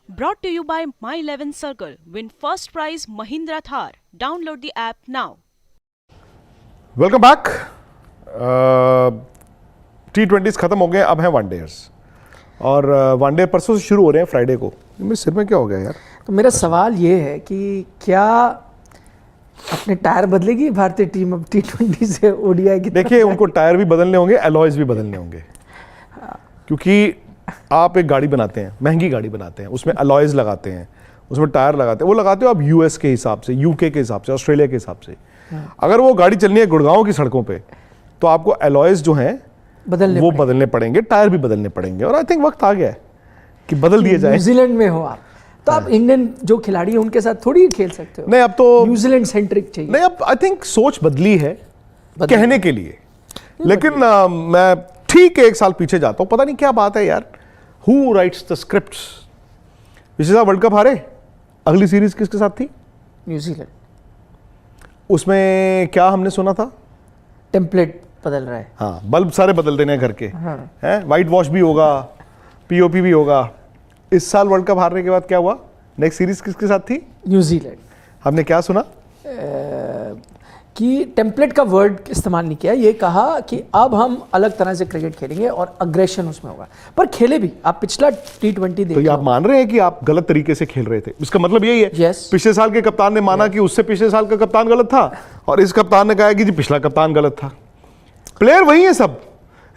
Brought to you by My 11 Circle. Win first prize Mahindra Thar. Download the app now. Welcome back. T20s खत्म हो गए, अब हैं one-days और one day परसों से शुरू हो रहे हैं फ्राइडे को। मेरे सिर में क्या हो गया यार? तो मेरा सवाल ये है कि क्या अपने टायर बदलेगी भारतीय टीम अब T20 से ओडीआई की? देखिए, उनको टायर भी बदलने होंगे, एलॉयज भी बदलने होंगे, क्योंकि आप एक गाड़ी बनाते हैं, महंगी गाड़ी बनाते हैं, उसमें एलॉयज लगाते हैं, उसमें टायर लगाते हैं। वो लगाते हो आप यूएस के हिसाब से, यूके के हिसाब से, ऑस्ट्रेलिया के हिसाब से। अगर वो गाड़ी चलनी है गुड़गांव की सड़कों पे तो आपको एलॉयज जो हैं वो बदलने पड़ेंगे, टायर भी बदलने पड़ेंगे। और आई थिंक वक्त आ गया है कि बदल दिए जाए। न्यूजीलैंड में हो आप तो आप इंडियन जो खिलाड़ी हैं उनके साथ थोड़ी खेल सकते हो। नहीं, अब तो न्यूजीलैंड सेंट्रिक चाहिए। नहीं, अब आई थिंक सोच बदली है कहने के लिए, लेकिन मैं ठीक है 1 साल पीछे जाता हूँ। पता नहीं क्या बात है यार, हु राइट्स द स्क्रिप्ट्स? पिछले साल वर्ल्ड कप हारे, अगली सीरीज किसके साथ थी? न्यूजीलैंड। उसमें क्या हमने सुना था? टेम्पलेट बदल रहा है। हाँ, बल्ब सारे बदल देने हैं घर के। हाँ। हैं, वाइट वॉश भी होगा, पीओपी भी होगा। इस साल वर्ल्ड कप हारने के बाद क्या हुआ? नेक्स्ट सीरीज किसके साथ थी? न्यूजीलैंड। हमने क्या सुना? कि टेम्पलेट का वर्ड इस्तेमाल नहीं किया, ये कहा कि अब हम अलग तरह से क्रिकेट खेलेंगे और अग्रेशन उसमें होगा। पर खेले भी, आप पिछला T20 देख तो ये आप मान रहे हैं कि आप गलत तरीके से खेल रहे थे? इसका मतलब यही है। Yes. पिछले साल के कप्तान ने माना कि उससे पिछले साल का कप्तान गलत था, और इस कप्तान ने कहा कि जी पिछला कप्तान गलत था। प्लेयर वही है सब।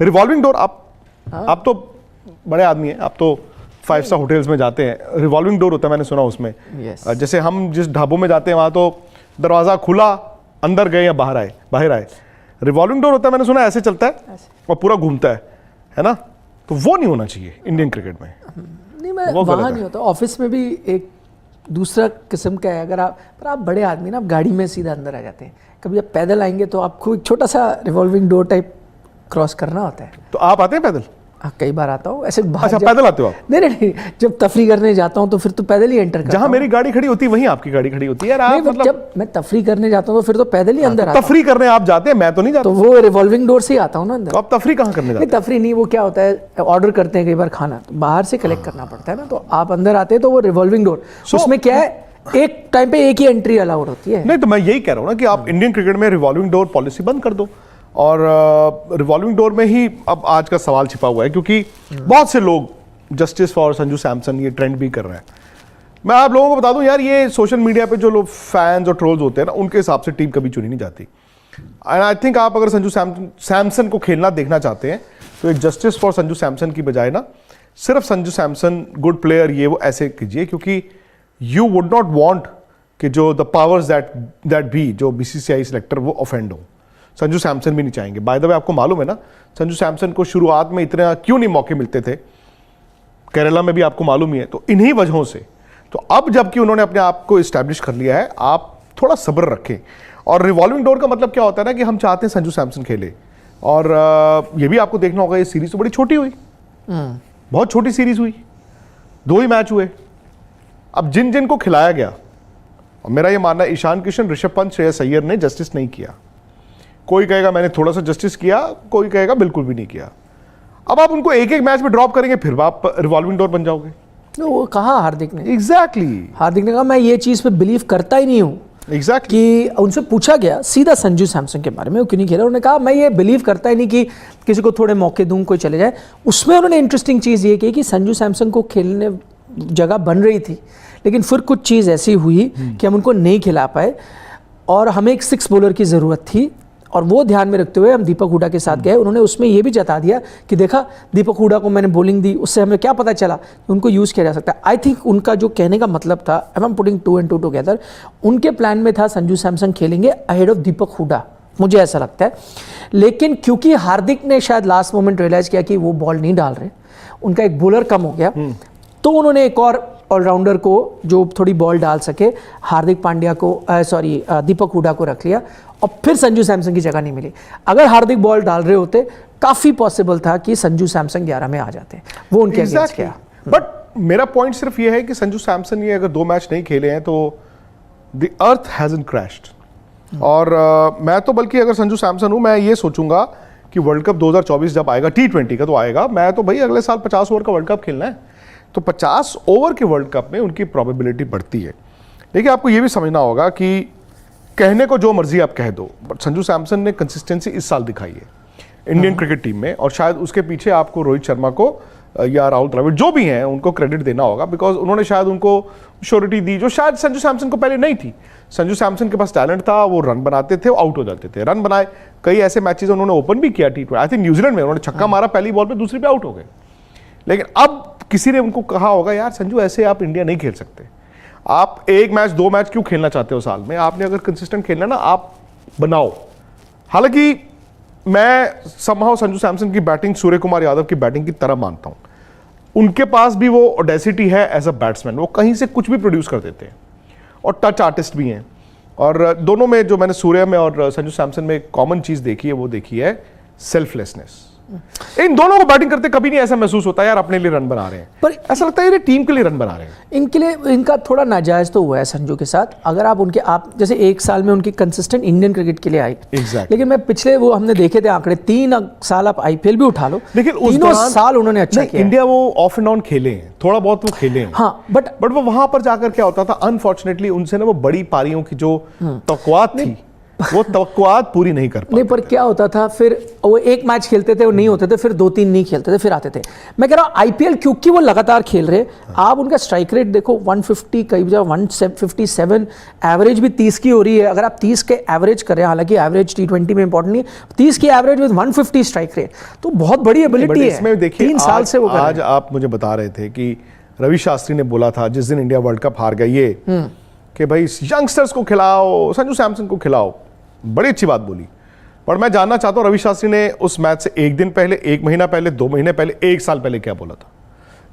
रिवॉल्विंग डोर, आप तो बड़े आदमी हैं, आप तो 5 स्टार होटल्स में जाते हैं, रिवॉल्विंग डोर होता है, मैंने सुना उसमें। Yes. जैसे हम जिस ढाबों में जाते हैं वहां तो दरवाजा खुला, अंदर गए या बाहर आए। रिवॉल्विंग डोर होता है, मैंने सुना ऐसे चलता है और पूरा घूमता है ना? तो वो नहीं होना चाहिए इंडियन क्रिकेट में। नहीं, मैं वहाँ नहीं होता। ऑफिस में भी एक दूसरा किस्म का है। अगर आप बड़े आदमी ना, आप गाड़ी में सीधा अंदर आ जाते हैं। कभी आप पैदल आएंगे तो आपको एक छोटा सा रिवॉल्विंग डोर टाइप क्रॉस करना होता है। तो आप आते हैं पैदल? हाँ, कई बार आता हूँ ऐसे। अच्छा, पैदल आते हो आप? नहीं, जब तफरी करने जाता हूँ तो फिर तो पैदल ही एंटर करता हूँ। जहाँ मेरी गाड़ी खड़ी होती है वहीं आपकी गाड़ी खड़ी होती है यार। आप मतलब जब मैं तफरी करने जाता हूँ तो फिर तो पैदल ही अंदर आता हूँ। तफरी करने आप जाते हैं, मैं तो नहीं जाता। तो वो रिवॉल्विंग डोर से ही आता हूँ ना अंदर। तो आप तफरी कहाँ करने जाते हैं? नहीं, तफरी नहीं, वो क्या होता है, ऑर्डर करते हैं कई बार खाना, तो बाहर से कलेक्ट करना पड़ता है ना, तो आप अंदर आते हैं तो वो रिवॉल्विंग डोर, उसमें क्या है, एक टाइम पे एक ही एंट्री अलाउड होती है। नहीं, तो मैं यही कह रहा हूँ ना कि आप इंडियन क्रिकेट में रिवॉल्विंग डोर पॉलिसी बंद कर दो। और रिवॉल्विंग डोर में ही अब आज का सवाल छिपा हुआ है, क्योंकि बहुत से लोग जस्टिस फॉर संजू सैमसन ये ट्रेंड भी कर रहे हैं। मैं आप लोगों को बता दूं यार, ये सोशल मीडिया पे जो लोग फैंस और ट्रोल्स होते हैं ना, उनके हिसाब से टीम कभी चुनी नहीं जाती। एंड आई थिंक आप अगर संजू सैमसन को खेलना देखना चाहते हैं तो एक जस्टिस फॉर संजू सैमसन की बजाय ना सिर्फ संजू सैमसन गुड प्लेयर ये वो ऐसे कीजिए, क्योंकि यू वुड नॉट वॉन्ट कि जो द पावर्स दैट बी, जो BCCI सिलेक्टर, वो ऑफेंड हो। संजू सैमसन भी नहीं चाहेंगे। बाय द वे, आपको मालूम है ना संजू सैमसन को शुरुआत में इतना क्यों नहीं मौके मिलते थे? केरला में भी आपको मालूम ही है। तो इन्हीं वजहों से। तो अब जबकि उन्होंने अपने आप को इस्टेब्लिश कर लिया है, आप थोड़ा सब्र रखें। और रिवॉल्विंग डोर का मतलब क्या होता है ना कि हम चाहते हैं संजू सैमसन खेले। और ये भी आपको देखना होगा, ये सीरीज तो बड़ी छोटी हुई, बहुत छोटी सीरीज हुई, 2 ही मैच हुए। अब जिन जिन को खिलाया गया, और मेरा ये मानना है ईशान किशन, ऋषभ पंत, श्रेयस अय्यर ने जस्टिस नहीं किया। कोई कहेगा मैंने थोड़ा सा जस्टिस किया, कोई कहेगा बिल्कुल भी नहीं किया। अब आप उनको एक मैच में ड्रॉप करेंगे, फिर आप रिवॉल्विंग डोर बन जाओगे। तो वो कहा हार्दिक ने, एग्जैक्टली हार्दिक ने कहा मैं ये चीज़ पे बिलीव करता ही नहीं हूँ। एग्जैक्टली कि उनसे पूछा गया सीधा संजू सैमसन के बारे में, वो क्यों नहीं खेला, उन्होंने कहा मैं ये बिलीव करता ही नहीं कि किसी को थोड़े मौके दूं, कोई चले जाए। उसमें उन्होंने इंटरेस्टिंग चीज़ ये की कि संजू सैमसन को खेलने जगह बन रही थी, लेकिन फिर कुछ चीज़ ऐसी हुई कि हम उनको नहीं खिला पाए और हमें एक 6 बॉलर की ज़रूरत थी। और वो ध्यान में रखते हुए हम दीपक हुडा के साथ गए। उन्होंने उसमें ये भी जता दिया कि देखा दीपक हुडा को मैंने बॉलिंग दी, उससे हमें क्या पता चला कि उनको यूज़ किया जा सकता है। आई थिंक उनका जो कहने का मतलब था, I am putting 2 and 2 together, उनके प्लान में था संजू सैमसन खेलेंगे अहेड ऑफ दीपक हुडा, मुझे ऐसा लगता है। लेकिन क्योंकि हार्दिक ने शायद लास्ट मोमेंट रियलाइज़ किया कि वो बॉल नहीं डाल रहे, उनका एक बॉलर कम हो गया, तो उन्होंने एक और ऑलराउंडर को जो थोड़ी बॉल डाल सके, हार्दिक पांड्या को दीपक हुडा को रख लिया, और फिर संजू सैमसन की जगह नहीं मिली। अगर हार्दिक बॉल डाल रहे होते, काफ़ी पॉसिबल था कि संजू सैमसन 11 में आ जाते। वो उनके अगेंस्ट किया। बट मेरा पॉइंट सिर्फ ये है कि संजू सैमसन ये अगर 2 मैच नहीं खेले हैं तो द अर्थ हैजंट क्रैश्ड। और मैं तो बल्कि अगर संजू सैमसन हूँ, मैं ये सोचूंगा कि वर्ल्ड कप 2024 जब आएगा, T20 का तो आएगा, मैं तो भाई अगले साल 50 ओवर का वर्ल्ड कप खेलना है। तो 50 ओवर के वर्ल्ड कप में उनकी प्रोबेबिलिटी बढ़ती है। देखिए आपको ये भी समझना होगा कि कहने को जो मर्जी आप कह दो, बट संजू सैमसन ने कंसिस्टेंसी इस साल दिखाई है इंडियन क्रिकेट टीम में, और शायद उसके पीछे आपको रोहित शर्मा को या राहुल द्रविड़ जो भी हैं उनको क्रेडिट देना होगा, बिकॉज उन्होंने शायद उनको श्योरिटी दी जो शायद संजू सैमसन को पहले नहीं थी। संजू सैमसन के पास टैलेंट था, वो रन बनाते थे, आउट हो जाते थे, रन बनाए, कई ऐसे मैचेस उन्होंने ओपन भी किया T20, आई थिंक न्यूजीलैंड में उन्होंने छक्का मारा पहली बॉल पे, दूसरी पे आउट हो गए। लेकिन अब किसी ने उनको कहा होगा यार संजू ऐसे आप इंडिया नहीं खेल सकते, आप एक मैच 2 मैच क्यों खेलना चाहते हो साल में, आपने अगर कंसिस्टेंट खेलना ना आप बनाओ। हालांकि मैं समहाउ संजू सैमसन की बैटिंग सूर्य कुमार यादव की बैटिंग की तरह मानता हूं, उनके पास भी वो ऑडेसिटी है एज अ बैट्समैन, वो कहीं से कुछ भी प्रोड्यूस कर देते हैं और टच आर्टिस्ट भी हैं। और दोनों में जो मैंने सूर्य में और संजू सैमसन में कॉमन चीज देखी है वो देखी है सेल्फलेसनेस। इन दोनों को बैटिंग करते कभी नहीं ऐसा महसूस होता यार अपने लिए रन बना रहे हैं, पर ऐसा लगता है ये टीम के लिए रन बना रहे हैं। इनके लिए इनका थोड़ा नाजायज तो हुआ है संजू के साथ। अगर आप जैसे एक साल में उनकी कंसिस्टेंट इंडियन क्रिकेट के लिए आई, Exactly. लेकिन मैं पिछले वो हमने देखे थे आंकड़े, 3 साल आप IPL भी उठा लो, लेकिन उस तीनों दौरान साल उन्होंने अच्छा किया। इंडिया वो ऑफ एंड ऑन खेले हैं, थोड़ा बहुत वो खेले हैं, हाँ, बट वो वहां पर जाकर क्या होता था, अनफॉर्चुनेटली उनसे ना वो बड़ी पारियों की जो तवक्कुआत थी वो तवक्कुआत पूरी नहीं कर पाते। नहीं, पर क्या होता था फिर वो एक मैच खेलते थे, वो नहीं होते थे, फिर 2-3 नहीं खेलते थे, फिर आते थे। मैं कह रहा हूँ IPL क्योंकि वो लगातार खेल रहे, आप उनका स्ट्राइक रेट देखो 150, कई जगह 157, एवरेज भी 30 की हो रही है। अगर आप 30 के एवरेज करें, हालांकि एवरेज T20 में इंपॉर्टेंट नहीं, 30 की एवरेज विद 150 स्ट्राइक रेट, तो बहुत बड़ी एबिलिटी है। इसमें देखिए 3 साल से वो कर रहे हैं। आज आप मुझे बता रहे थे कि रवि शास्त्री ने बोला था जिस दिन इंडिया वर्ल्ड कप हार गया ये कि भाई यंगस्टर्स को खिलाओ, संजू सैमसन को खिलाओ, बड़ी अच्छी बात बोली। पर मैं जानना चाहता हूं रवि शास्त्री ने उस मैच से 1 दिन पहले, 1 महीना पहले, 2 महीने पहले, 1 साल पहले क्या बोला था?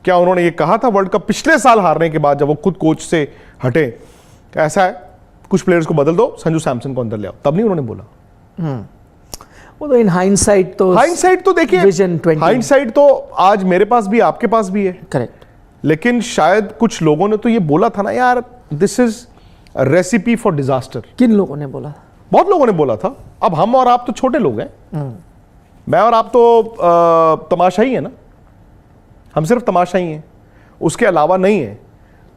क्या उन्होंने ये कहा था वर्ल्ड कप पिछले साल हारने के बाद जब वो खुद कोच से हटे, ऐसा है कुछ प्लेयर्स को बदल दो, संजू सैमसन को अंदर ले आओ? तब नहीं उन्होंने बोला। वो तो इन हाइंडसाइट तो देखिए विजन 20 हाइंडसाइट तो आज मेरे पास भी आपके पास भी है, करेक्ट। लेकिन शायद कुछ लोगों ने तो ये बोला था ना यार this is recipe for disaster. किन लोगों ने बोला? बहुत लोगों ने बोला था। अब हम और आप तो छोटे लोग हैं, मैं और आप तो तमाशा ही है ना, हम सिर्फ तमाशा ही हैं, उसके अलावा नहीं है।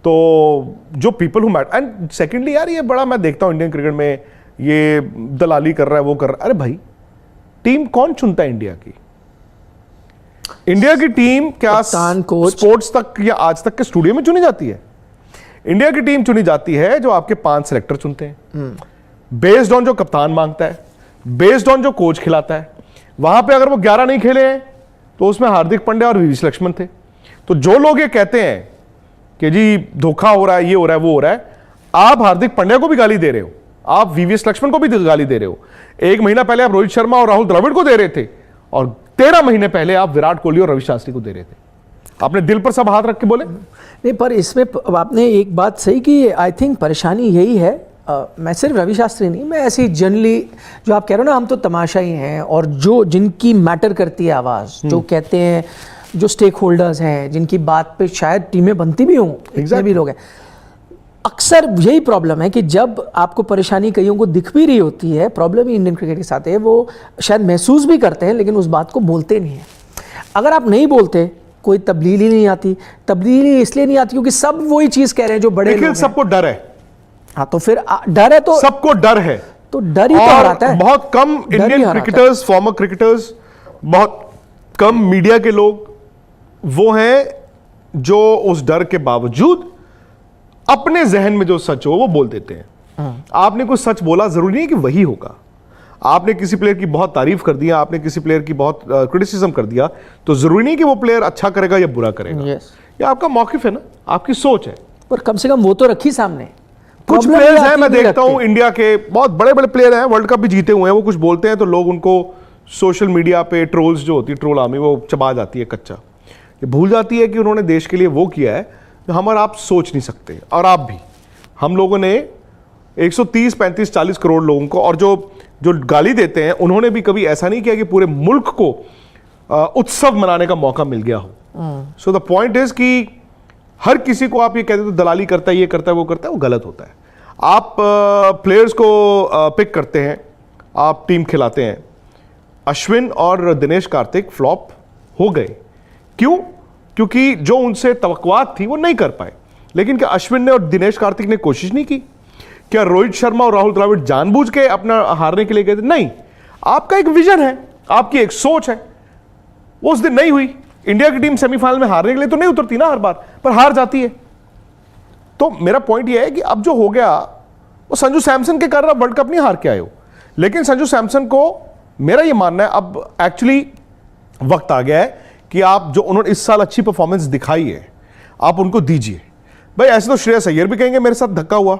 तो जो people who matter, and secondly यार ये बड़ा मैं देखता हूं इंडियन क्रिकेट में ये दलाली कर रहा है, वो कर रहा है। अरे भाई टीम कौन चुनता है इंडिया की? इंडिया की टीम क्या स्पोर्ट्स तक या आज तक के स्टूडियो में चुनी जाती है? इंडिया की टीम चुनी जाती है जो आपके 5 सेलेक्टर चुनते हैं, बेस्ड ऑन जो कप्तान मांगता है, बेस्ड ऑन जो कोच खिलाता है। वहां पे अगर वो 11 नहीं खेले हैं तो उसमें हार्दिक पांड्या और वीवीएस लक्ष्मण थे। तो जो लोग ये कहते हैं कि जी धोखा हो रहा है, ये हो रहा है, वो हो रहा है, आप हार्दिक पांड्या को भी गाली दे रहे हो, आप वीवीएस लक्ष्मण को भी गाली दे रहे हो। 1 महीना पहले आप रोहित शर्मा और राहुल द्रविड़ को दे रहे थे, और 13 महीने पहले आप विराट कोहली और रवि शास्त्री को दे रहे थे। आपने दिल पर सब हाथ रख के बोले। नहीं, पर इसमें आपने एक बात सही की, आई थिंक परेशानी यही है। मैं सिर्फ रवि शास्त्री नहीं, मैं ऐसी जनरली जो आप कह रहे हो ना, हम तो तमाशा ही हैं, और जो जिनकी मैटर करती है आवाज़, जो कहते हैं, जो स्टेक होल्डर्स हैं, जिनकी बात पे शायद टीमें बनती भी हों, इतने भी लोग हैं। अक्सर यही प्रॉब्लम है कि जब आपको परेशानी कईयों को दिख भी रही होती है, प्रॉब्लम ही इंडियन क्रिकेट के साथ है, वो शायद महसूस भी करते हैं लेकिन उस बात को बोलते नहीं हैं। अगर आप नहीं बोलते, कोई तब्दीली नहीं आती। तब्दीली इसलिए नहीं आती क्योंकि सब वही चीज़ कह रहे हैं जो बड़े लोग हैं। सबको डर है। हाँ, तो फिर डर है तो सबको डर है, तो डर ही तो हराता है। बहुत कम इंडियन क्रिकेटर्स, फॉर्मर क्रिकेटर्स, बहुत कम मीडिया के लोग वो हैं जो उस डर के बावजूद अपने जहन में जो सच हो वो बोल देते हैं। आपने कुछ सच बोला, जरूरी नहीं है कि वही होगा। आपने किसी प्लेयर की बहुत तारीफ कर दिया, आपने किसी प्लेयर की बहुत क्रिटिसिज्म कर दिया, तो जरूरी नहीं कि वो प्लेयर अच्छा करेगा या बुरा करेगा। ये आपका मौकिफ है ना, आपकी सोच है। पर कम से कम वो तो रखी सामने। कुछ प्लेयर्स हैं, मैं देखता हूं इंडिया के बहुत बड़े बड़े प्लेयर हैं, वर्ल्ड कप भी जीते हुए हैं, वो कुछ बोलते हैं तो लोग उनको सोशल मीडिया पे ट्रोल्स जो होती है, ट्रोल आर्मी, वो चबा जाती है कच्चा। ये भूल जाती है कि उन्होंने देश के लिए वो किया है जो हम और आप सोच नहीं सकते। और आप भी, हम लोगों ने 130, 35, 40 करोड़ लोगों को, और जो गाली देते हैं उन्होंने भी कभी ऐसा नहीं किया कि पूरे मुल्क को उत्सव मनाने का मौका मिल गया हो। सो द पॉइंट इज कि हर किसी को आप ये कहते हो तो दलाली करता है, ये करता है, वो करता है, वो गलत होता है। आप प्लेयर्स को पिक करते हैं, आप टीम खिलाते हैं। अश्विन और दिनेश कार्तिक फ्लॉप हो गए, क्यों? क्योंकि जो उनसे तवक्कुआत थी वो नहीं कर पाए। लेकिन क्या अश्विन ने और दिनेश कार्तिक ने कोशिश नहीं की? क्या रोहित शर्मा और राहुल द्रविड़ जानबूझ के अपना हारने के लिए गए थे? नहीं। आपका एक विजन है, आपकी एक सोच है, वो उस दिन नहीं हुई। इंडिया की टीम सेमीफाइनल में हारने के लिए तो नहीं उतरती ना हर बार, पर हार जाती है। तो मेरा पॉइंट यह है कि अब जो हो गया वो संजू सैमसन के कारण वर्ल्ड कप नहीं हार के आए हो। लेकिन संजू सैमसन को मेरा यह मानना है अब एक्चुअली वक्त आ गया है कि आप जो उन्होंने इस साल अच्छी परफॉर्मेंस दिखाई है आप उनको दीजिए। भाई ऐसे तो श्रेयस अय्यर भी कहेंगे मेरे साथ धक्का हुआ,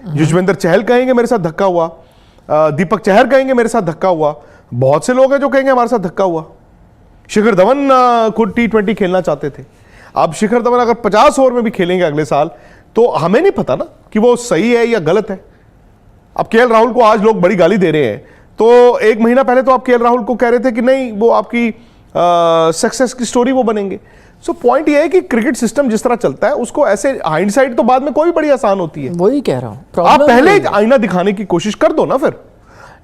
युजवेंद्र चहल कहेंगे मेरे साथ धक्का हुआ, दीपक चहर कहेंगे मेरे साथ धक्का हुआ, बहुत से लोग हैं जो कहेंगे हमारे साथ धक्का हुआ। शिखर धवन खुद T20 खेलना चाहते थे। अब शिखर धवन अगर 50 ओवर में भी खेलेंगे अगले साल तो हमें नहीं पता ना कि वो सही है या गलत है। अब केएल राहुल को आज लोग बड़ी गाली दे रहे हैं, तो एक महीना पहले तो आप केएल राहुल को कह रहे थे कि नहीं वो आपकी सक्सेस की स्टोरी वो बनेंगे। सो पॉइंट ये है कि क्रिकेट सिस्टम जिस तरह चलता है उसको ऐसे हाइंडसाइट तो बाद में कोई बड़ी आसान होती है। वही कह रहा हूँ, आप पहले एक आईना दिखाने की कोशिश कर दो ना। फिर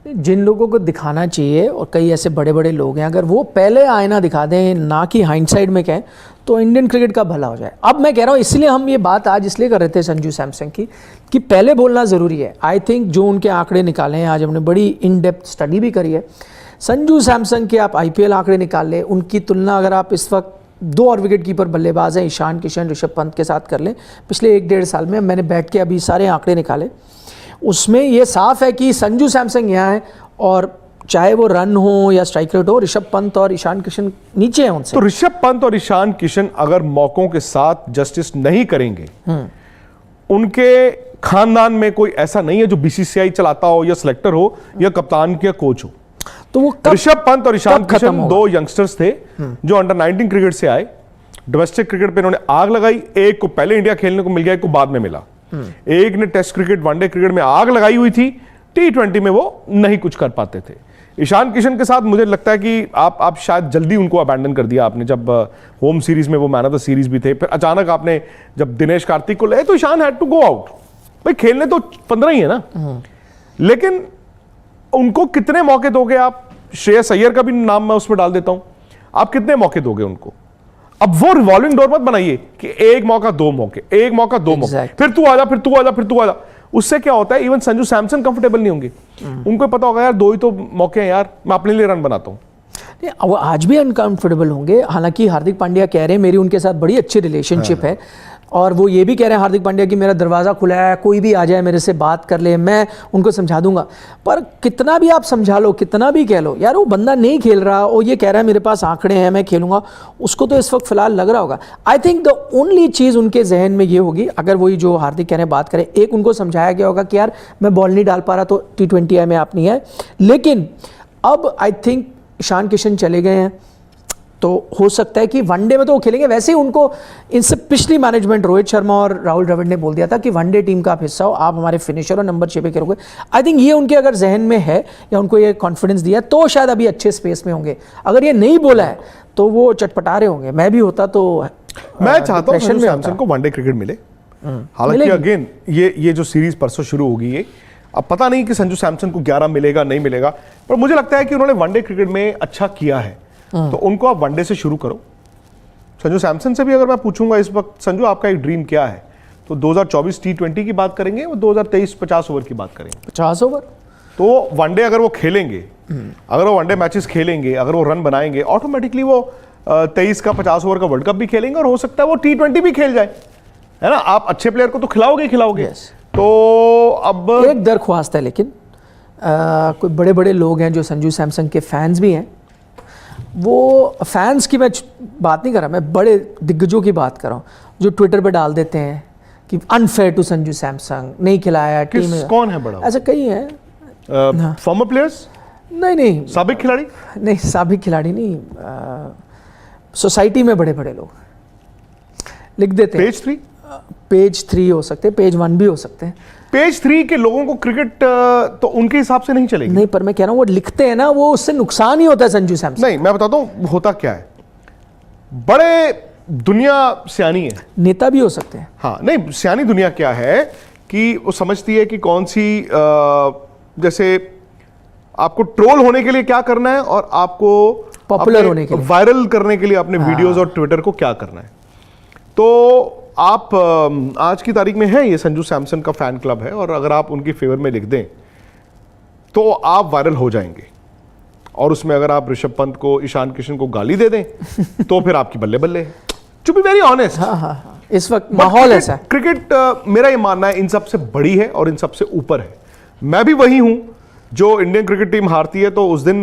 जिन लोगों को दिखाना चाहिए, और कई ऐसे बड़े बड़े लोग हैं, अगर वो पहले आईना दिखा दें ना कि हाइंडसाइड में कहें तो इंडियन क्रिकेट का भला हो जाए। अब मैं कह रहा हूँ, इसलिए हम ये बात आज इसलिए कर रहे थे संजू सैमसन की कि पहले बोलना ज़रूरी है। आई थिंक जो उनके आंकड़े निकाले हैं, आज हमने बड़ी इन डेप्थ स्टडी भी करी है। संजू सैमसन के आप IPL आंकड़े निकाल लें, उनकी तुलना अगर आप इस वक्त 2 और विकेट कीपर बल्लेबाज हैं ईशान किशन, ऋषभ पंत के साथ कर लें पिछले 1-1.5 साल में, मैंने बैठ के अभी सारे आंकड़े निकाले, उसमें ये साफ है कि संजू सैमसन यहाँ है और चाहे वो रन हो या स्ट्राइक रेट हो, ऋषभ पंत और ईशान किशन नीचे हैं उनसे। तो ऋषभ पंत और ईशान किशन अगर मौकों के साथ जस्टिस नहीं करेंगे, उनके खानदान में कोई ऐसा नहीं है जो BCCI चलाता हो या सिलेक्टर हो या कप्तान या कोच हो, तो वो ऋषभ पंत और ईशान किशन 2 यंगस्टर्स थे जो अंडर 19 क्रिकेट से आए। डोमेस्टिक क्रिकेट पे इन्होंने आग लगाई। एक को पहले इंडिया खेलने को मिल गया, एक को बाद में मिला। एक ने टेस्ट क्रिकेट, वनडे क्रिकेट में आग लगाई हुई थी, T20 में वो नहीं कुछ कर पाते थे। ईशान किशन के साथ मुझे लगता है कि आप शायद जल्दी उनको अबैंडन कर दिया आपने, जब होम सीरीज में वो मैन ऑफ द सीरीज भी थे। फिर अचानक आपने जब दिनेश कार्तिक को ले तो Ishan had to go out. भाई खेलने तो 15 ही है ना, लेकिन उनको कितने मौके दोगे आप? श्रेयस अय्यर का भी नाम मैं उसमें डाल देता हूं। आप कितने मौके दोगे उनको? अब वो रिवॉल्विंग डोर मत बनाइए कि एक मौका 2 मौके, एक मौका 2 मौके, फिर तू आजा, फिर तू आजा, फिर तू आजा। उससे क्या होता है, इवन संजू सैमसन कंफर्टेबल नहीं होंगे। उनको पता होगा यार 2 ही तो मौके हैं यार, मैं अपने लिए रन बनाता हूं। वो आज भी अनकंफर्टेबल होंगे। हालांकि हार्दिक पांड्या कह रहे हैं मेरी उनके साथ बड़ी अच्छी रिलेशनशिप है, और वो ये भी कह रहे हैं हार्दिक पांड्या कि मेरा दरवाज़ा खुला है, कोई भी आ जाए मेरे से बात कर ले, मैं उनको समझा दूंगा। पर कितना भी आप समझा लो, कितना भी कह लो, यार वो बंदा नहीं खेल रहा, वो ये कह रहा है मेरे पास आंकड़े हैं मैं खेलूंगा, उसको तो इस वक्त फिलहाल लग रहा होगा। आई थिंक द ओनली चीज़ उनके जहन में ये होगी, अगर वही जो हार्दिक कह रहे हैं बात करें, एक उनको समझाया गया होगा कि यार मैं बॉल नहीं डाल पा रहा तो T20 में आप नहीं है। लेकिन अब आई थिंक ईशान किशन चले गए हैं तो हो सकता है कि वनडे में तो वो खेलेंगे। वैसे ही उनको इनसे पिछली मैनेजमेंट रोहित शर्मा और राहुल द्रविड़ ने बोल दिया था कि वनडे टीम का आप हिस्सा हो, आप हमारे फिनिशर और नंबर 6 पे करोगे। आई थिंक ये उनके अगर जहन में है या उनको ये कॉन्फिडेंस दिया तो शायद अभी अच्छे स्पेस में होंगे। अगर ये नहीं बोला है तो वो चटपटा रहे होंगे। मैं भी होता तो मैं चाहता हूँ सैमसन को वनडे क्रिकेट मिले। हालांकि अगेन ये जो सीरीज परसों शुरू होगी, ये अब पता नहीं कि संजू सैमसन को 11 मिलेगा नहीं मिलेगा, पर मुझे लगता है कि उन्होंने वनडे क्रिकेट में अच्छा किया है, तो उनको आप वनडे से शुरू करो। संजू सैमसन से भी अगर मैं पूछूंगा इस वक्त संजू आपका एक ड्रीम क्या है, तो 2024 T20 की बात करेंगे, वो 2023 50 ओवर की बात करेंगे। 50 ओवर तो वनडे अगर वो खेलेंगे, अगर वो वनडे मैचेस खेलेंगे, अगर वो रन बनाएंगे, ऑटोमेटिकली वो 23 का 50 ओवर का वर्ल्ड कप भी खेलेंगे और हो सकता है वो T20 भी खेल जाए, है ना। आप अच्छे प्लेयर को तो खिलाओगे खिलाओगे। तो अब एक दरख्वास्त है, लेकिन कोई बड़े बड़े लोग हैं जो संजू सैमसन के फैंस भी हैं, वो फैंस की मैं बात नहीं कर रहा, मैं बड़े दिग्गजों की बात कर रहा हूँ जो ट्विटर पे डाल देते हैं कि अनफेयर टू संजू सैमसन, नहीं खिलाया टीम में। कौन है बड़ा? ऐसे कई हैं। Farmer players? नहीं, साबिक खिलाड़ी नहीं, साबिक खिलाड़ी नहीं, सोसाइटी में बड़े बड़े लोग लिख देते हैं। पेज 3 हो सकते हैं, पेज 1 भी हो सकते हैं। पेज 3 के लोगों को क्रिकेट तो उनके हिसाब से नहीं चलेगी। नहीं, पर मैं कह रहा हूं वो लिखते हैं ना, वो उससे नुकसान ही होता है संजू सैमसन। नहीं, मैं बताता हूं होता क्या है। बड़े दुनिया सियानी है, नेता भी हो सकते हैं। हाँ, नहीं, सियानी दुनिया क्या है कि वो समझती है कि कौन सी जैसे आपको ट्रोल होने के लिए क्या करना है और आपको पॉपुलर होने के लिए, वायरल करने के लिए अपने वीडियोस और ट्विटर को क्या करना है। तो आप आज की तारीख में है ये संजू सैमसन का फैन क्लब है, और अगर आप उनकी फेवर में लिख दें तो आप वायरल हो जाएंगे, और उसमें अगर आप ऋषभ पंत को, ईशान किशन को गाली दे दें तो फिर आपकी बल्ले बल्ले। टू बी वेरी ऑनेस्ट, इस वक्त माहौल ऐसा है। क्रिकेट मेरा ये मानना है इन सबसे बड़ी है और इन सबसे ऊपर है। मैं भी वही हूं जो इंडियन क्रिकेट टीम हारती है तो उस दिन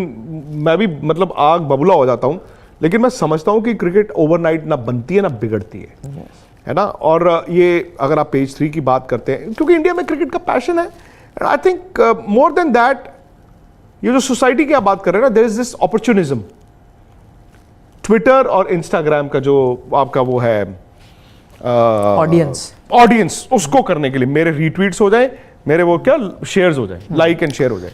मैं भी मतलब आग बबूला हो जाता हूं, लेकिन मैं समझता हूं कि क्रिकेट ओवरनाइट ना बनती है ना बिगड़ती है ना। और ये अगर आप पेज 3 की बात करते हैं, क्योंकि इंडिया में क्रिकेट का पैशन है, I think more than that, ये जो सोसाइटी की आप बात कर रहे हैं ना, there is this opportunism. Twitter और इंस्टाग्राम का जो आपका वो है ऑडियंस, उसको करने के लिए मेरे रीट्वीट्स हो जाए, मेरे वो क्या शेयर्स हो जाए, लाइक एंड शेयर हो जाए।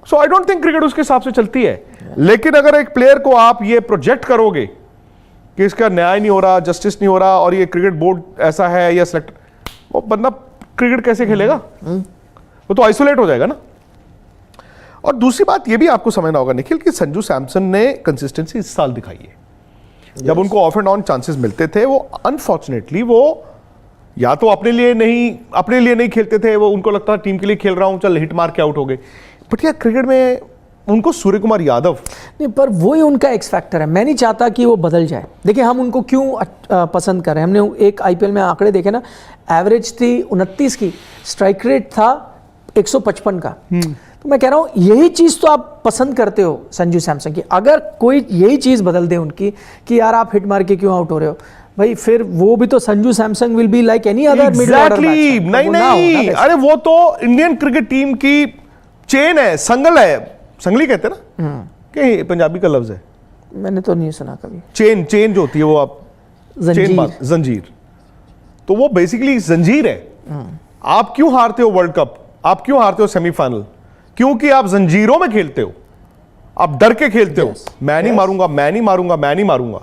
सो आई डोंट थिंक क्रिकेट उसके हिसाब से चलती है। लेकिन अगर एक प्लेयर को आप ये प्रोजेक्ट करोगे कि इसका न्याय नहीं हो रहा, जस्टिस नहीं हो रहा, और ये क्रिकेट बोर्ड ऐसा है या सेलेक्ट, वो बंदा क्रिकेट कैसे खेलेगा? वो तो आइसोलेट हो जाएगा ना। और दूसरी बात ये भी आपको समझना होगा निखिल कि संजू सैमसन ने कंसिस्टेंसी इस साल दिखाई है। जब उनको ऑफ एंड ऑन चांसेस मिलते थे, वो अनफॉर्चुनेटली वो या तो अपने लिए नहीं खेलते थे, वो उनको लगता था टीम के लिए खेल रहा हूं, चल हिट मार के आउट हो गए। बट यार क्रिकेट में उनको सूर्य कुमार यादव नहीं, पर वही उनका एक्स फैक्टर है। मैं नहीं चाहता कि वो बदल जाए। देखिए हम उनको क्यों पसंद कर रहे हैं, हमने एक आईपीएल में आंकड़े देखे ना, एवरेज थी 29 की, स्ट्राइक रेट था 155 का। तो मैं कह रहा हूँ यही चीज़ तो आप पसंद करते हो संजू सैमसन की। अगर कोई यही चीज़ बदल दे उनकी कि यार आप हिट मार के क्यों आउट हो रहे हो भाई, फिर वो भी तो Sanju Samson will be like any other middle order batsman. नहीं, अरे वो तो इंडियन क्रिकेट टीम की चेन है, संगल है, संगली कहते हैं ना, कि पंजाबी का लफ्ज है, मैंने तो नहीं सुना कभी। चेन जो होती है वो आप जंजीर, तो वो बेसिकली जंजीर है। आप क्यों हारते हो वर्ल्ड कप, आप क्यों हारते हो सेमीफाइनल? क्योंकि आप जंजीरों में खेलते हो, आप डर के खेलते हो। मैं नहीं मारूंगा, मैं नहीं मारूंगा, मैं नहीं मारूंगा।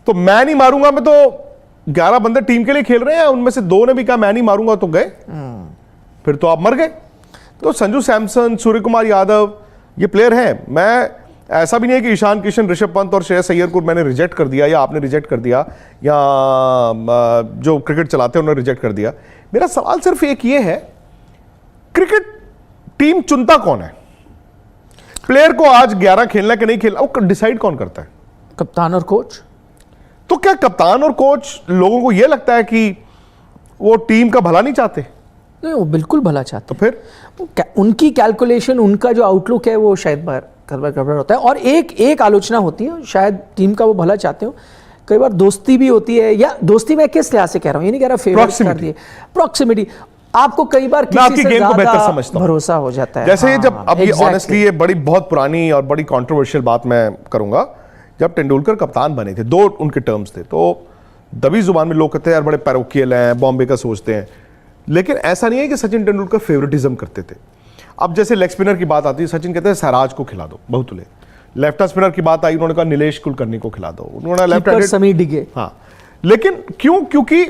तो मैं नहीं मारूंगा में तो 11 बंदे टीम के लिए खेल रहे हैं, उनमें से 2 ने भी कहा मैं नहीं मारूंगा, तो गए, फिर तो आप मर गए। तो संजू सैमसन, सूर्य कुमार यादव ये प्लेयर हैं। मैं ऐसा भी नहीं है कि ईशान किशन, ऋषभ पंत और श्रेयस अय्यर को मैंने रिजेक्ट कर दिया या आपने रिजेक्ट कर दिया या जो क्रिकेट चलाते हैं उन्होंने रिजेक्ट कर दिया। मेरा सवाल सिर्फ एक ये है, क्रिकेट टीम चुनता कौन है? प्लेयर को आज 11 खेलना कि नहीं खेलना, वो डिसाइड कौन करता है? कप्तान और कोच। तो क्या कप्तान और कोच लोगों को यह लगता है कि वो टीम का भला नहीं चाहते? नहीं, वो बिल्कुल भला चाहते। तो फिर उनकी कैलकुलेशन, उनका जो आउटलुक है वो शायद गड़बड़ होता है। और एक आलोचना होती है, शायद टीम का वो भला चाहते हो, कई बार दोस्ती भी होती है, या दोस्ती मैं किस लिहाज से कह रहा हूँ, ये नहीं कह रहा फेवर कर दिए, प्रॉक्सिमिटी। आपको कई बार किसी से ज्यादा भरोसा हो जाता है। जैसे जब अब ये ऑनेस्टली ये बड़ी बहुत पुरानी और बड़ी कंट्रोवर्शियल बात मैं करूंगा, जब तेंदुलकर कप्तान बने थे, 2 उनके टर्म्स थे, तो दबी जुबान में लोग कहते हैं यार बड़े पैरोकियल हैं, बॉम्बे का सोचते हैं। लेकिन ऐसा नहीं है कि सचिन तेंदुलकर फेवरेटिज्म करते थे। अब जैसे लेग स्पिनर की बात आती है, सचिन कहते हैं सहराज को खिला दो बहुतुले। लेफ्ट स्पिनर की बात आई, उन्होंने कहा नीलेश कुलकर्णी को खिला दो, उन्होंने लेफ्ट हैंडेड समीर डिगे। हाँ, लेकिन क्यों? क्योंकि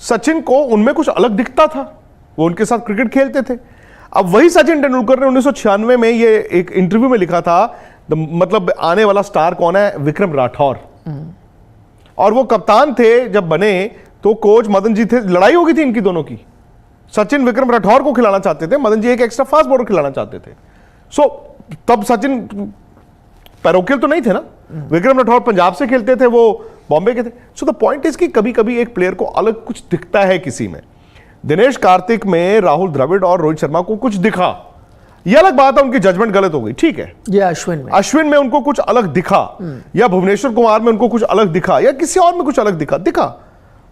सचिन को उनमें कुछ अलग दिखता था, वो उनके साथ क्रिकेट खेलते थे। अब वही सचिन तेंदुलकर ने 1996 में ये एक इंटरव्यू में लिखा था, मतलब आने वाला स्टार कौन है? विक्रम राठौर। और वो कप्तान थे जब बने, तो कोच मदन जी थे, लड़ाई हो गई थी इनकी दोनों की। सचिन विक्रम राठौर को खिलाना चाहते थे, मदन जी एक एक्स्ट्रा फास्ट बॉलर खिलाना चाहते थे। सो तब सचिन पैरोकियल तो नहीं थे ना, विक्रम राठौर पंजाब से खेलते थे, वो बॉम्बे के थे। सो द पॉइंट इज कि कभी कभी एक प्लेयर को अलग कुछ दिखता है किसी में। दिनेश कार्तिक में राहुल द्रविड़ और रोहित शर्मा को कुछ दिखा, यह अलग बात है, उनकी जजमेंट गलत हो गई, ठीक है। ये अश्विन में उनको कुछ अलग दिखा, या भुवनेश्वर कुमार में उनको कुछ अलग दिखा, या किसी और में कुछ अलग दिखा,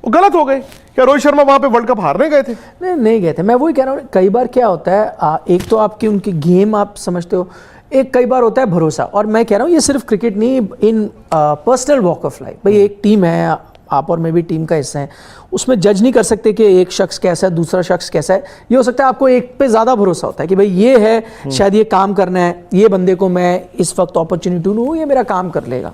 वो गलत हो गए। क्या रोहित शर्मा वहां पे वर्ल्ड कप हारने गए थे? नहीं गए थे। मैं वही कह रहा हूँ, कई बार क्या होता है, एक तो आपकी उनकी गेम आप समझते हो, एक कई बार होता है भरोसा। और मैं कह रहा हूँ ये सिर्फ क्रिकेट नहीं, इन पर्सनल वॉक ऑफ लाइफ, भाई एक टीम है, आप और मैं भी टीम का हिस्सा है, उसमें जज नहीं कर सकते कि एक शख्स कैसा है, दूसरा शख्स कैसा है। ये हो सकता है आपको एक पे ज़्यादा भरोसा होता है कि भाई ये है, शायद ये काम करना है, ये बंदे को मैं इस वक्त अपॉर्चुनिटी दूँ, ये मेरा काम कर लेगा।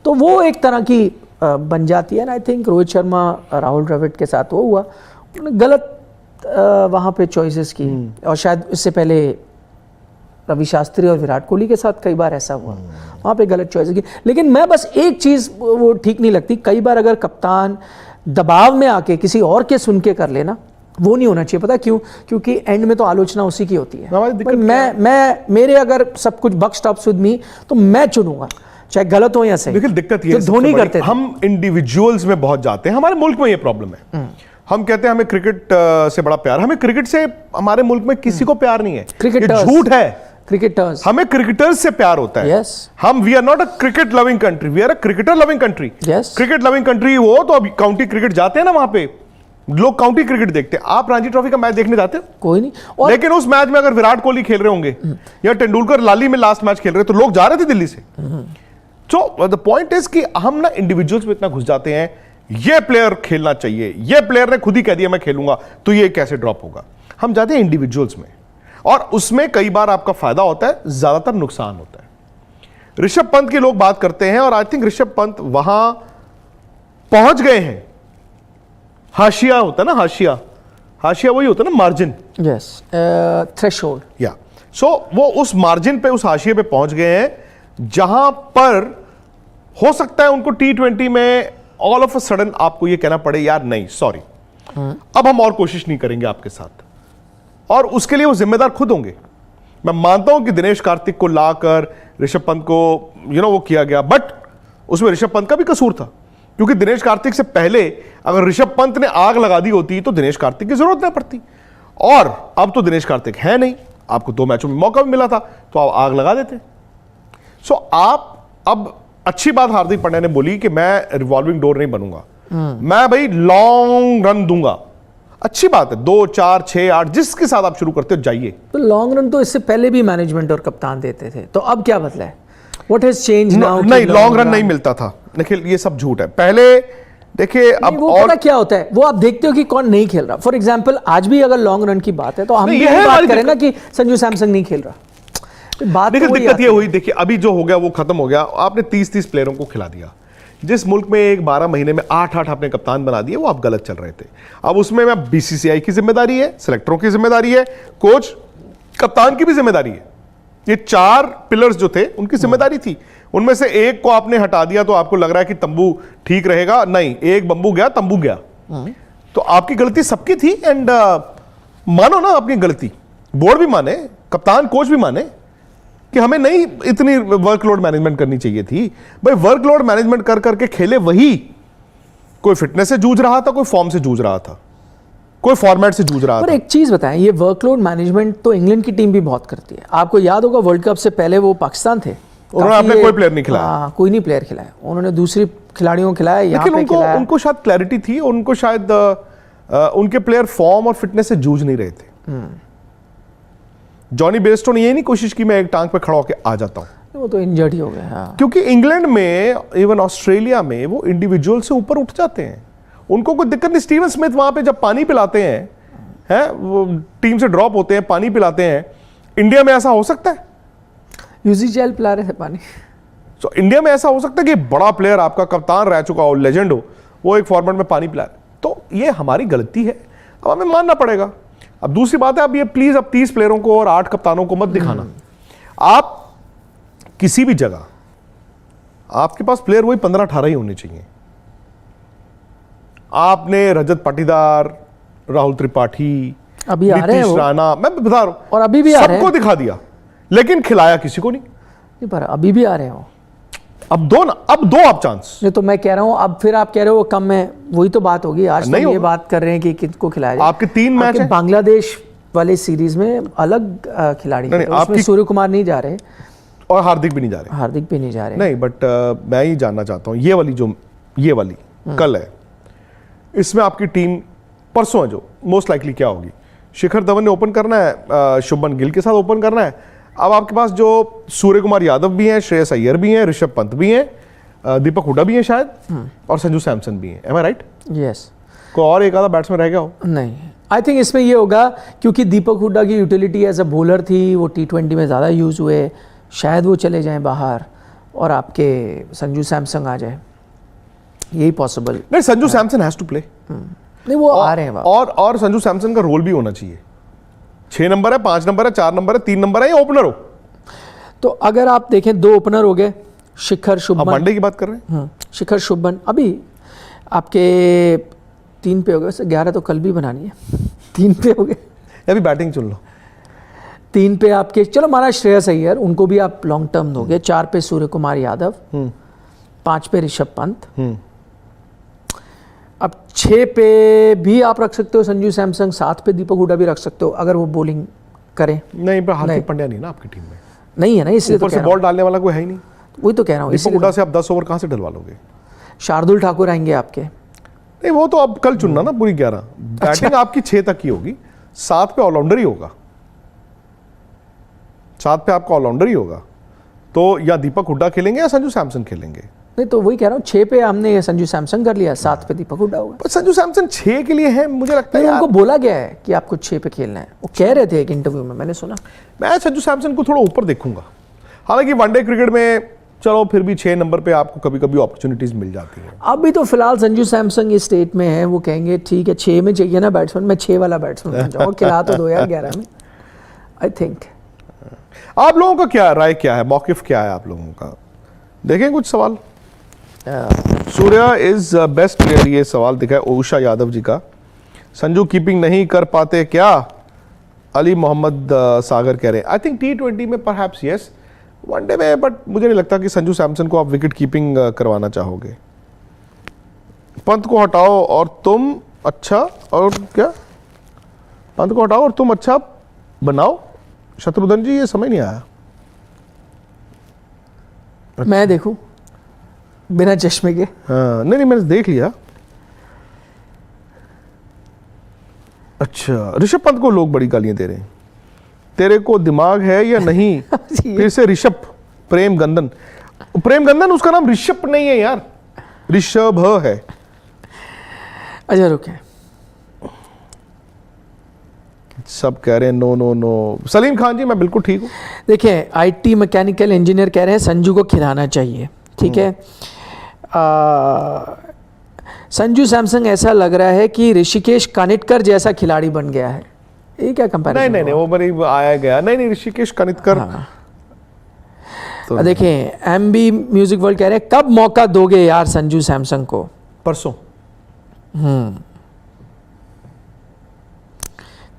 तो वो एक तरह की बन जाती है ना। आई थिंक रोहित शर्मा राहुल द्रविड़ के साथ वो हुआ, उन्होंने गलत वहाँ पे चॉइसेस की, और शायद इससे पहले रवि शास्त्री और विराट कोहली के साथ कई बार ऐसा हुआ, वहाँ पे गलत चॉइस की। लेकिन मैं बस एक चीज़ वो ठीक नहीं लगती, कई बार अगर कप्तान दबाव में आके किसी और के सुन के कर लेना, वो नहीं होना चाहिए। पता क्यों? क्योंकि एंड में तो आलोचना उसी की होती है। मैं मेरे अगर सब कुछ बक स्टॉप्स विद मी तो मैं चुनूंगा, चाहे गलत हो या सही। लेकिन दिक्कत ये तो धोनी करते थे। हम इंडिविजुअल्स में बहुत जाते हैं, हमारे मुल्क में ये प्रॉब्लम है। हम कहते हैं हमें क्रिकेट से बड़ा प्यार, हमें क्रिकेट से हमारे मुल्क में किसी को प्यार नहीं है, ये झूठ है। क्रिकेटर्स, हमें क्रिकेटर्स से प्यार होता है। yes. हम we are not a cricket loving country, we are a cricketer loving country. yes. Cricket loving country हो तो अब काउंटी क्रिकेट जाते हैं ना, वहां पे लोग काउंटी क्रिकेट देखते हैं। आप रणजी ट्रॉफी का मैच देखने जाते हो? कोई नहीं। और लेकिन उस मैच में अगर विराट कोहली खेल रहे होंगे या तेंदुलकर लाली में लास्ट मैच खेल रहे तो लोग जा रहे थे दिल्ली से। सो द पॉइंट इज कि हम ना इंडिविजुअल्स में इतना घुस जाते हैं, ये प्लेयर खेलना चाहिए, ये प्लेयर ने खुद ही कह दिया मैं खेलूंगा, तो ये कैसे ड्रॉप होगा। हम जाते हैं इंडिविजुअल्स में, और उसमें कई बार आपका फायदा होता है, ज्यादातर नुकसान होता है। ऋषभ पंत की लोग बात करते हैं, और आई थिंक ऋषभ पंत वहां पहुंच गए हैं। हाशिया होता है ना, हाशिया वही होता है ना, मार्जिन, यस, थ्रेशोल्ड, या सो वो उस मार्जिन पे, उस हाशिए पे पहुंच गए हैं जहां पर हो सकता है उनको T20 में ऑल ऑफ अ सडन आपको ये कहना पड़े यार नहीं सॉरी, अब हम और कोशिश नहीं करेंगे आपके साथ, और उसके लिए वो जिम्मेदार खुद होंगे। मैं मानता हूं कि दिनेश कार्तिक को लाकर ऋषभ पंत को वो किया गया, बट उसमें ऋषभ पंत का भी कसूर था, क्योंकि दिनेश कार्तिक से पहले अगर ऋषभ पंत ने आग लगा दी होती तो दिनेश कार्तिक की जरूरत नहीं पड़ती। और अब तो दिनेश कार्तिक है नहीं, आपको 2 मैचों में मौका भी मिला था तो आप आग लगा देते। सो आप अब अच्छी बात हार्दिक पांड्या ने बोली कि मैं रिवॉल्विंग डोर नहीं बनूंगा, मैं भाई लॉन्ग रन दूंगा। अच्छी बात है, 2, 4, 6, 8 जिसके साथ आप शुरू करते हो जाइए। तो लॉन्ग रन तो इससे पहले भी मैनेजमेंट और कप्तान देते थे, तो अब क्या बदला है? What has changed now? नहीं, लॉन्ग रन नहीं मिलता था निखिल, ये सब झूठ है। पहले देखिए अब वो पता क्या होता है, वो आप देखते हो कि कौन नहीं खेल रहा। फॉर एग्जांपल आज भी अगर लॉन्ग रन की बात है तो हम भी बात करें ना कि संजू सैमसन नहीं खेल रहा। बात देखिए दिक्कत ये हुई, देखिए अभी जो हो गया वो खत्म हो गया। आपने 30-30 प्लेयरों को खिला दिया। जिस मुल्क में एक 12 महीने में 8-8 आपने कप्तान बना दिए, वो आप गलत चल रहे थे। अब उसमें मैं BCCI की जिम्मेदारी है, सिलेक्टरों की जिम्मेदारी है, कोच कप्तान की भी जिम्मेदारी है। ये 4 पिलर्स जो थे उनकी जिम्मेदारी थी, उनमें से एक को आपने हटा दिया तो आपको लग रहा है कि तंबू ठीक रहेगा। नहीं, एक बंबू गया तंबू गया। तो आपकी गलती सबकी थी, एंड मानो ना अपनी गलती, बोर्ड भी माने, कप्तान कोच भी माने कि हमें नहीं इतनी वर्कलोड मैनेजमेंट करनी चाहिए थी। भाई वर्कलोड मैनेजमेंट कर करके खेले वही, कोई फिटनेस से जूझ रहा था, कोई फॉर्म से जूझ रहा था, कोई फॉर्मेट से जूझ रहा था। और एक चीज बताएं, ये वर्कलोड मैनेजमेंट तो इंग्लैंड की टीम भी बहुत करती है। आपको याद होगा वर्ल्ड कप से पहले वो पाकिस्तान थे, उन्होंने अपने कोई प्लेयर नहीं खिलाया। कोई नहीं प्लेयर खिलाया, उन्होंने दूसरी खिलाड़ियों को खिलाया, यहाँ पे खिलाया। उनको शायद क्लैरिटी थी, उनको शायद उनके प्लेयर फॉर्म और फिटनेस से जूझ नहीं रहे थे। जॉनी बेयरस्टो ने ये नहीं कोशिश की मैं एक टांग पे खड़ा होकर आ जाता हूं, वो तो इंजर्ड ही हो गया। हाँ। क्योंकि इंग्लैंड में, इवन ऑस्ट्रेलिया में, वो इंडिविजुअल से ऊपर उठ जाते हैं, उनको कोई दिक्कत नहीं। स्टीवन स्मिथ वहां पे जब पानी पिलाते हैं, वो टीम से ड्रॉप होते हैं, पानी पिलाते हैं। इंडिया में ऐसा हो सकता है? यूजीएल पिला रहे थे पानी। तो इंडिया में ऐसा हो सकता है कि बड़ा प्लेयर आपका कप्तान रह चुका हो, लेजेंड हो, वो एक फॉर्मेट में पानी पिला? तो ये हमारी गलती है, अब हमें मानना पड़ेगा। अब दूसरी बात है, अब ये प्लीज अब 30 प्लेयरों को और 8 कप्तानों को मत दिखाना। आप किसी भी जगह आपके पास प्लेयर वही 15-18 ही होने चाहिए। आपने रजत पाटीदार, राहुल त्रिपाठी, अभी आ रहे हैं नीतीश वो, राणा, मैं बता रहा हूं, और अभी भी आ रहे हैं, सबको दिखा दिया, लेकिन खिलाया किसी को नहीं। पर अभी भी आ रहे हो। अब दो आप चांस। नहीं तो मैं कह रहा हूं, अब फिर आप कह रहे हो कम है, वही तो बात होगी। आज नहीं तो ये होगा। बात कर रहे हैं कि किसको खिलाया जाए। आपके 3 मैच हैं। बांग्लादेश वाले सीरीज में अलग खिलाड़ी नहीं, थे, उसमें सूर्य कुमार नहीं जा रहे और हार्दिक भी नहीं जा रहे। हार्दिक भी नहीं जा रहे। नहीं, बट मैं ये जानना चाहता हूं, ये वाली कल है, इसमें आपकी टीम परसों है जो मोस्ट लाइकली क्या होगी? शिखर धवन ने ओपन करना है, शुभमन गिल के साथ ओपन करना है। अब आपके पास जो सूर्य कुमार यादव भी हैं, श्रेयस अय्यर भी हैं, ऋषभ पंत भी हैं, दीपक हुड्डा भी हैं शायद, और संजू सैमसन भी हैं। एम आई राइट? यस। कोई और एक आधा बैट्समैन रह गया हो? नहीं, आई थिंक इसमें ये होगा क्योंकि दीपक हुड्डा की यूटिलिटी एज अ बॉलर थी, वो T20 में ज़्यादा यूज़ हुए, शायद वो चले जाएं बाहर और आपके संजू सैमसन आ जाए, यही पॉसिबल। नहीं, Sanju Samson has to play. नहीं, वो आ रहे हैं और संजू सैमसन का रोल भी होना चाहिए। 6 नंबर है, 5 नंबर है, 4 नंबर है, 3 नंबर है, या ओपनर हो, तो अगर आप देखें 2 ओपनर हो गए, शिखर आप शुभमन। वनडे की बात कर रहे हैं? शिखर शुभमन अभी आपके 3 पे हो गए, 11 तो कल भी बनानी है। 3 पे हो गए, अभी बैटिंग चुन लो। 3 पे आपके, चलो हमारा श्रेयस अय्यर, उनको भी आप लॉन्ग टर्म दोगे। 4 पे सूर्य कुमार यादव, 5 पे ऋषभ पंत, अब 6 पे भी आप रख सकते हो संजू सैमसन, 7 पे दीपक हुडा भी रख सकते हो अगर वो बॉलिंग करें। नहीं, पर हार्दिक पांड्या नहीं ना आपकी टीम में, नहीं है ना, इसलिए तो ऊपर से कह रहा बॉल डालने वाला कोई है ही नहीं। हूं, वही तो कह रहा हूँ। दीपक हुडा से आप 10 ओवर कहाँ से डलवा लोगे? शार्दुल ठाकुर आएंगे आपके। नहीं, वो तो अब कल चुनना ना पूरी 11। बैटिंग आपकी 6 तक की होगी, 7 पे ऑलराउंडर ही होगा। 7 पे आपका ऑलराउंडर ही होगा, तो या दीपक हुड्डा खेलेंगे या संजू सैमसन खेलेंगे। नहीं तो वही कह रहा हूँ, 6 पे हमने संजू सैमसन कर लिया, 7 पे दीपक हुड्डा होगा। पर संजू सैमसन 6 के लिए है, मुझे लगता है नहीं, यार। उनको बोला गया है कि आपको 6 पे खेलना है, वो कह रहे थे एक इंटरव्यू में, मैंने सुना। मैं संजू सैमसन को थोड़ा ऊपर देखूंगा। हालांकि वनडे क्रिकेट में चलो फिर भी 6 नंबर पे आपको कभी कभी अपॉर्चुनिटीज मिल जाती हैं। अभी तो फिलहाल संजू सैमसन इस स्टेट में है, वो कहेंगे ठीक है 6 में चाहिए ना बैट्समैन, मैं 6 वाला बैट्समैन बन जाऊँ, खिला तो दो यार 11 में। आई थिंक आप लोगों का क्या राय, क्या है मौकिफ, क्या है आप लोगों का? देखें कुछ सवाल। सूर्या इज बेस्ट प्लेयर, ये सवाल दिखा है उषा यादव जी का। संजू कीपिंग नहीं कर पाते क्या? अली मोहम्मद सागर कह रहे हैं। आई थिंक T20 में परहैप्स यस, वनडे में बट मुझे नहीं लगता कि संजू सैमसन को आप विकेट कीपिंग करवाना चाहोगे। पंत को हटाओ और तुम अच्छा, और क्या? पंत को हटाओ और तुम अच्छा बनाओ। शत्रुघ्न जी, ये समझ नहीं आया। मैं देखूं बिना चश्मे के? हाँ, नहीं मैंने देख लिया। अच्छा, ऋषभ पंत को लोग बड़ी गालियां दे रहे हैं। तेरे को दिमाग है या नहीं? फिर से ऋषभ प्रेम गंदन, उसका नाम ऋषभ नहीं है यार, ऋषभ है। अच्छा रुके, सब कह रहे हैं no no no. Salim Khan ji, मैं बिल्कुल ठीक हूँ। देखिए IT मैकेनिकल इंजीनियर कह रहे हैं संजू को खिलाना चाहिए, ठीक है। संजू सैमसन ऐसा लग रहा है कि ऋषिकेश कानिटकर जैसा खिलाड़ी बन गया है। ये क्या कंपैरिजन? नहीं, वो बड़ी आया गया। नहीं, ऋषिकेश कानिटकर। हाँ। तो देखें MB म्यूजिक वर्ल्ड कह रहे हैं कब मौका दोगे यार संजू सैमसन को? परसों।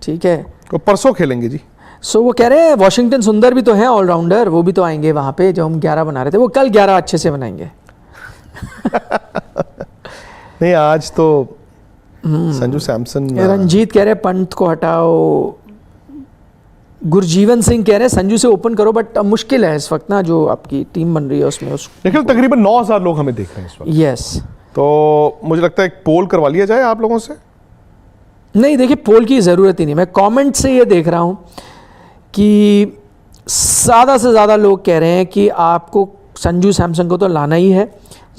ठीक है, वो परसों खेलेंगे जी। सो वो कह रहे हैं वॉशिंगटन सुंदर भी तो हैं ऑलराउंडर, वो भी तो आएंगे वहां पे जो हम 11 बना रहे थे, वो कल 11 अच्छे से बनाएंगे। नहीं, आज तो संजू सैमसन। रंजीत कह रहे हैं पंत को हटाओ। गुरजीवन सिंह कह रहे हैं संजू से ओपन करो, बट अब मुश्किल है इस वक्त ना, जो आपकी टीम बन रही है उसमें। देखिए तकरीबन 9000 लोग हमें देख रहे हैं इस वक्त। यस, तो मुझे लगता है एक पोल करवा लिया जाए आप लोगों से। नहीं देखिए पोल की ज़रूरत ही नहीं, मैं कमेंट से ये देख रहा हूँ कि ज़्यादा से ज़्यादा लोग कह रहे हैं कि आपको संजू सैमसन को तो लाना ही है।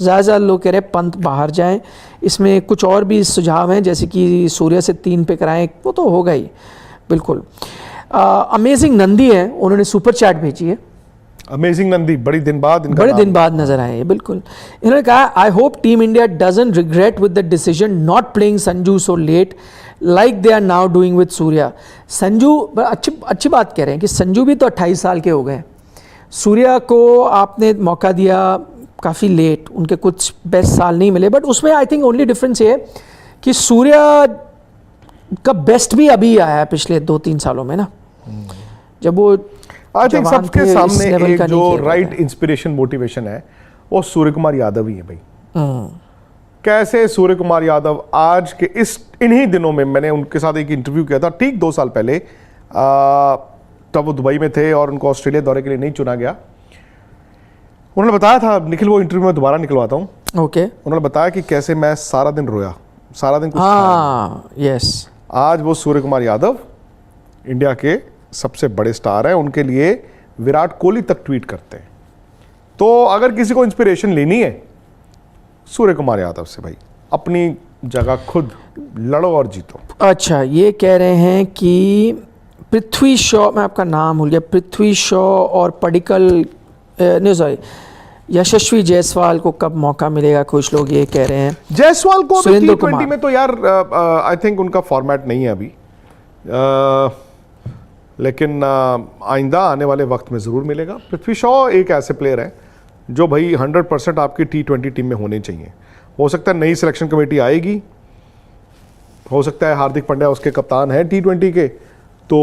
ज़्यादा से ज़्यादा लोग कह रहे हैं पंत बाहर जाएं। इसमें कुछ और भी सुझाव हैं, जैसे कि सूर्य से 3 पे कराएं, वो तो होगा ही बिल्कुल। अमेजिंग नंदी है, उन्होंने सुपर चैट भेजी है। अमेजिंग नंदी, बड़े दिन बाद नजर आए ये, बिल्कुल। इन्होंने कहा I hope team India doesn't regret with the decision not playing Sanju so late like they are now doing with Surya. Sanju अच्छी बात कह रहे हैं कि संजू भी तो 28 साल के हो गए। सूर्या को आपने मौका दिया काफ़ी लेट, उनके कुछ बेस्ट साल नहीं मिले, बट उसमें आई थिंक ओनली डिफरेंस ये है कि सूर्या का बेस्ट भी अभी आया है पिछले 2-3 सालों में ना, जब वो आई थिंक सबके सामने एक जो राइट इंस्पिरेशन मोटिवेशन है वो सूर्य कुमार यादव ही है भाई। कैसे सूर्य कुमार यादव आज के इन्हीं दिनों में, मैंने उनके साथ एक इंटरव्यू किया था ठीक 2 साल पहले, तब वो दुबई में थे और उनको ऑस्ट्रेलिया दौरे के लिए नहीं चुना गया। उन्होंने बताया था, निखिल वो इंटरव्यू में दोबारा निकलवाता हूँ। ओके। उन्होंने बताया कि कैसे मैं सारा दिन रोया, सारा दिन कुछ यस। आज वो सूर्य कुमार यादव इंडिया के सबसे बड़े स्टार हैं, उनके लिए विराट कोहली तक ट्वीट करते हैं। तो अगर किसी को इंस्पिरेशन लेनी है सूर्य कुमार यादव से भाई, अपनी जगह खुद लड़ो और जीतो। अच्छा, ये कह रहे हैं कि पृथ्वी शॉ, मैं आपका नाम भूल गया, पृथ्वी शॉ और पडिक्कल, नहीं सॉरी, यशस्वी जायसवाल को कब मौका मिलेगा? कुछ लोग ये कह रहे हैं। जायसवाल को अभी T20 में तो यार आई थिंक उनका फॉर्मेट नहीं है अभी। लेकिन आइंदा आने वाले वक्त में ज़रूर मिलेगा। पृथ्वी शॉ एक ऐसे प्लेयर है जो भाई 100% आपकी T20 टीम में होने चाहिए। हो सकता है नई सिलेक्शन कमेटी आएगी, हो सकता है हार्दिक पांड्या उसके कप्तान है T20 के, तो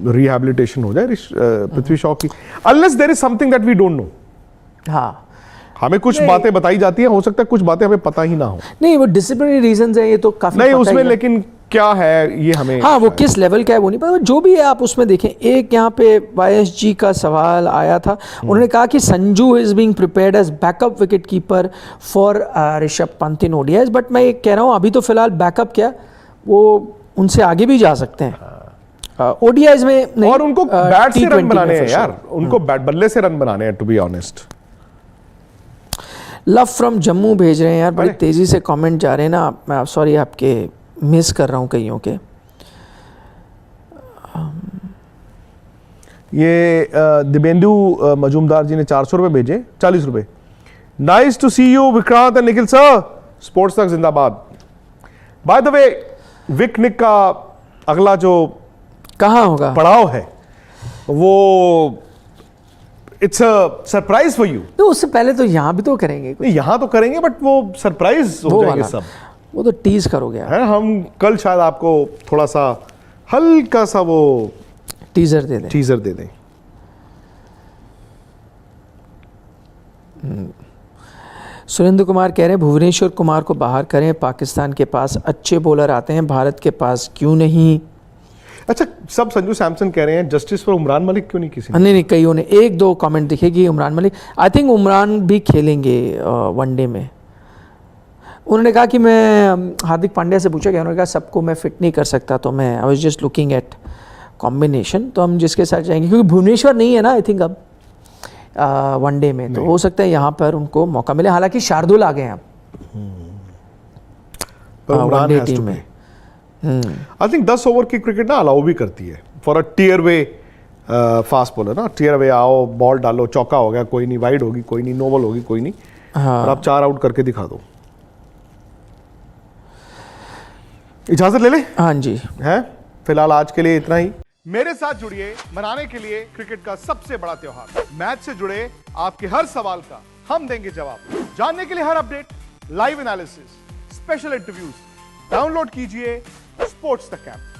रिहैबिलिटेशन हो जाए पृथ्वी शॉ की, unless there is something that we don't know. हाँ, हमें कुछ बातें बताई जाती हैं, हो सकता है कुछ बातें हमें पता ही ना हो। नहीं वो डिसिप्लिनरी रीजंस है, ये तो काफी नहीं पता उसमें, ही है। लेकिन क्या है ये हमें, हाँ वो किस लेवल का है वो नहीं पता, जो भी है आप उसमें देखें। एक यहाँ पे YSG का सवाल आया था, उन्होंने कहा कि Sanju is being prepared as backup wicket keeper for Rishabh Pant in ODIs, but मैं ये कह रहा हूँ अभी तो फिलहाल बैकअप क्या, वो उनसे आगे भी जा सकते हैं ODIs में नहीं, और उनको बैट से रन T20 बनाने में हैं for यार, sure। उनको बैट बल्ले से रन बनाने हैं, to be honest. Love from Jammu भेज रहे हैं यार, बड़ी अरे। तेजी से कमेंट जा रहे हैं ना, मैं सॉरी आपके मिस कर रहा हूँ कईयों के। ये दिवेंदु मजूमदार जी ने 400 रुपए भेजे, 40 रुपए। Nice to see you Vikrant and Nikhil sir, sports Tak जिंदाबाद। By the way Vik Nik का अगला जो कहाँ होगा पड़ाव है वो it's a surprise for you. तो उससे पहले तो यहाँ भी तो करेंगे कुछ, यहां तो करेंगे बट वो सरप्राइज वो हो जाएंगे वाला सब, वो तो टीज करोगे यार, है। हम कल शायद आपको थोड़ा सा हल्का सा वो टीजर दे दें। टीजर दे दें। सुरेंद्र कुमार कह रहे हैं भुवनेश्वर कुमार को बाहर करें, पाकिस्तान के पास अच्छे बॉलर आते हैं, भारत के पास क्यों नहीं। अच्छा, सब संजू सैमसन कह रहे हैं जस्टिस फॉर उमरान मलिक क्यों नहीं किसी ने? नहीं कईयों ने, एक दो कमेंट दिखेगी उमरान मलिक, आई थिंक उमरान भी खेलेंगे वनडे में। उन्होंने कहा कि मैं हार्दिक पांड्या से पूछा गया, उन्होंने कहा सबको मैं फिट नहीं कर सकता, तो मैं I was just looking at combination, तो हम जिसके साथ जाएंगे, क्योंकि भुवनेश्वर नहीं है ना आई थिंक अब वनडे में, तो हो सकता है यहाँ पर उनको मौका मिले। हालांकि शार्दुल आ गए हैं अब वनडे टीम में। आई थिंक 10 ओवर की क्रिकेट ना अलाउ भी करती है for a tearaway fast bowler ना। टीयर वे आओ, बॉल डालो, चौका हो गया कोई नहीं, वाइड होगी कोई नहीं, नो बॉल होगी कोई नहीं, और आप 4 आउट करके दिखा दो। इजाजत ले ले? हाँ जी, है फिलहाल आज के लिए इतना ही। मेरे साथ जुड़िए मनाने के लिए क्रिकेट का सबसे बड़ा त्योहार। मैच से जुड़े आपके हर सवाल का हम देंगे जवाब। जानने के लिए हर update, live analysis, special interviews, download कीजिए स्पोर्ट्स तक ऐप।